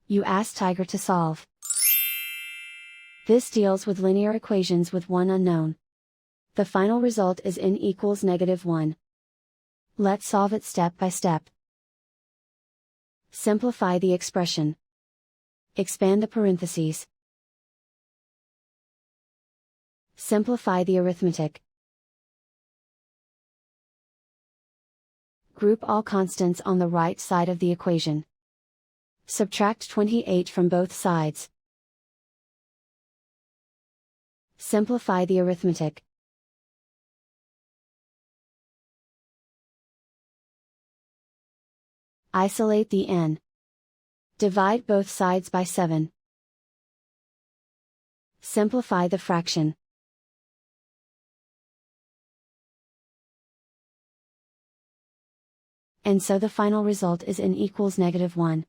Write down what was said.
You ask Tiger to solve. This deals with linear equations with one unknown. The final result is n equals -1. Let's solve it step by step. Simplify the expression. Expand the parentheses. Simplify the arithmetic. Group all constants on the right side of the equation. Subtract 28 from both sides. Simplify the arithmetic. Isolate the n. Divide both sides by 7. Simplify the fraction. And so the final result is n equals -1.